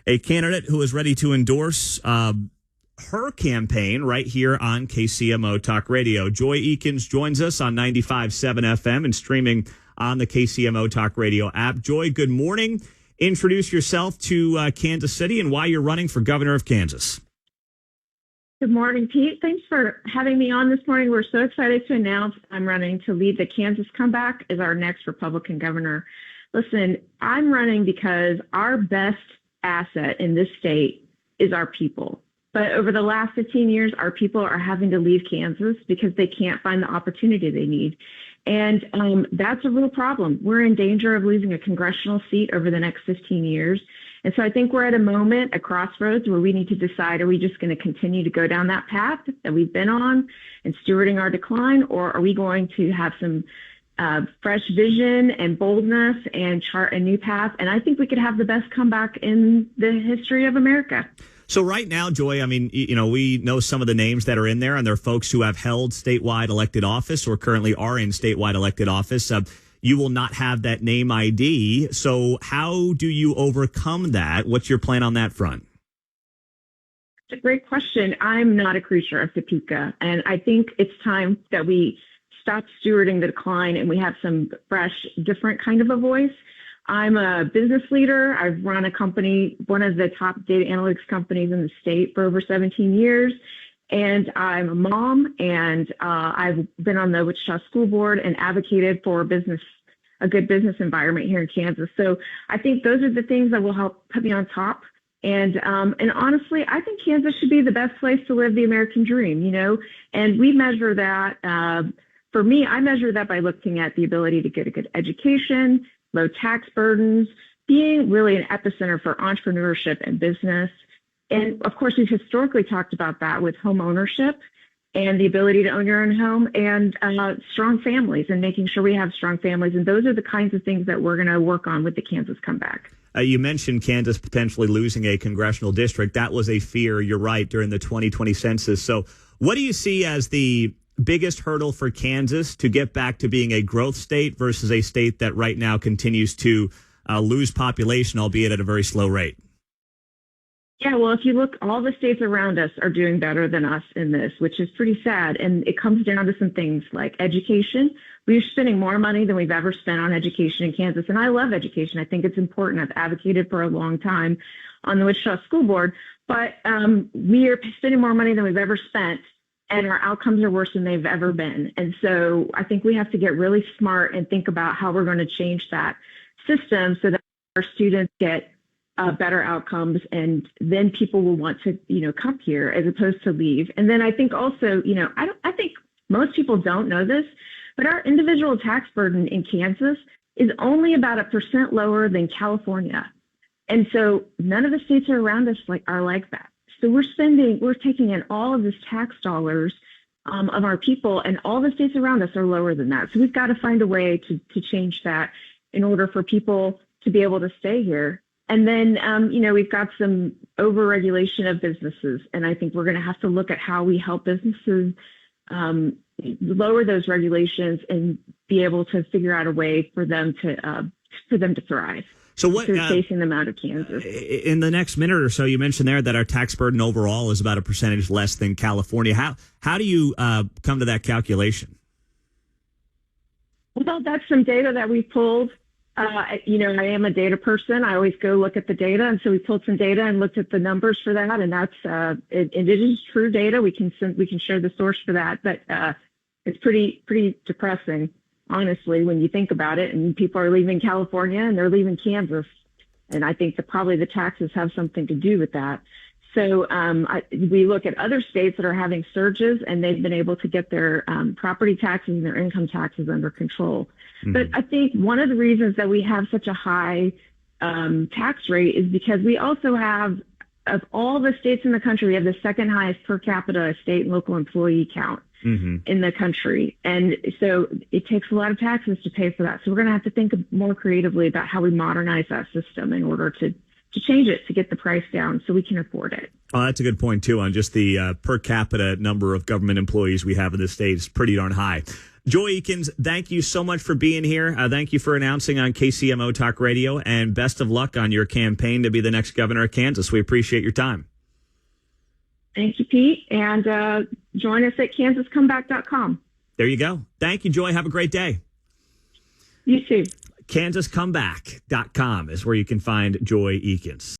a candidate who is ready to endorse her campaign right here on KCMO Talk Radio. Joy Eakins joins us on 95.7 FM and streaming on the KCMO Talk Radio app. Joy, good morning. Introduce yourself to Kansas City and why you're running for governor of Kansas. Good morning, Pete. Thanks for having me on this morning. We're so excited to announce I'm running to lead the Kansas comeback as our next Republican governor. Listen, I'm running because our best asset in this state is our people. But over the last 15 years, our people are having to leave Kansas because they can't find the opportunity they need. And that's a real problem. We're in danger of losing a congressional seat over the next 15 years. And so I think we're at a moment, a crossroads, where we need to decide, are we just going to continue to go down that path that we've been on and stewarding our decline, or are we going to have some fresh vision and boldness and chart a new path? And I think we could have the best comeback in the history of America. So right now, Joy, I mean, we know some of the names that are in there, and they're folks who have held statewide elected office or currently are in statewide elected office. You will not have that name ID. So how do you overcome that? What's your plan on that front? It's a great question. I'm not a creature of Topeka, and I think it's time that we stop stewarding the decline and we have some fresh, different kind of a voice. I'm a business leader. I've run a company, one of the top data analytics companies in the state, for over 17 years. And I'm a mom, and I've been on the Wichita School Board and advocated for a good business environment here in Kansas. So I think those are the things that will help put me on top. And honestly, I think Kansas should be the best place to live the American dream, and we measure that. For me, I measure that by looking at the ability to get a good education, low tax burdens, being really an epicenter for entrepreneurship and business. And of course, we've historically talked about that with home ownership and the ability to own your own home, and strong families, and making sure we have strong families. And those are the kinds of things that we're going to work on with the Kansas comeback. You mentioned Kansas potentially losing a congressional district. That was a fear, you're right, during the 2020 census. So what do you see as the biggest hurdle for Kansas to get back to being a growth state versus a state that right now continues to lose population, albeit at a very slow rate? Yeah, well, if you look, all the states around us are doing better than us in this, which is pretty sad. And it comes down to some things like education. We're spending more money than we've ever spent on education in Kansas. And I love education. I think it's important. I've advocated for a long time on the Wichita School Board. But we are spending more money than we've ever spent, and our outcomes are worse than they've ever been. And so I think we have to get really smart and think about how we're going to change that system so that our students get better outcomes, and then people will want to, come here as opposed to leave. And then I think also, I think most people don't know this, but our individual tax burden in Kansas is only about 1% lower than California. And so none of the states around us are like that. So we're taking in all of this tax dollars of our people, and all the states around us are lower than that. So we've got to find a way to change that in order for people to be able to stay here. And then, we've got some overregulation of businesses, and I think we're going to have to look at how we help businesses lower those regulations and be able to figure out a way for them to thrive. So what facing them out of Kansas? In the next minute or so, you mentioned there that our tax burden overall is about a percentage less than California. How do you come to that calculation? Well, that's some data that we pulled. I am a data person. I always go look at the data, and so we pulled some data and looked at the numbers for that, and that's it is true data. We can share the source for that, but it's pretty depressing, honestly, when you think about it. And people are leaving California and they're leaving Kansas, and I think that probably the taxes have something to do with that. So we look at other states that are having surges, and they've been able to get their property taxes and their income taxes under control. Mm-hmm. But I think one of the reasons that we have such a high tax rate is because we also have, of all the states in the country, we have the second highest per capita state and local employee count in the country. And so it takes a lot of taxes to pay for that. So we're going to have to think more creatively about how we modernize that system in order to change it, to get the price down so we can afford it. Oh, that's a good point, too, on just the per capita number of government employees we have in the state is pretty darn high. Joy Eakins, thank you so much for being here. Thank you for announcing on KCMO Talk Radio, and best of luck on your campaign to be the next governor of Kansas. We appreciate your time. Thank you, Pete. And join us at kansascomeback.com. There you go. Thank you, Joy. Have a great day. You too. kansascomeback.com is where you can find Joy Eakins.